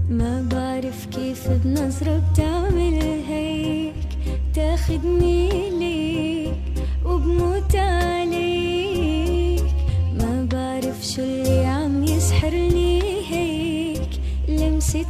ما بعرف كيف بنظرة بتعمل هيك، تاخدني ليك وبموت عليك. ما بعرف شو اللي عم يسحرني هيك، لمسة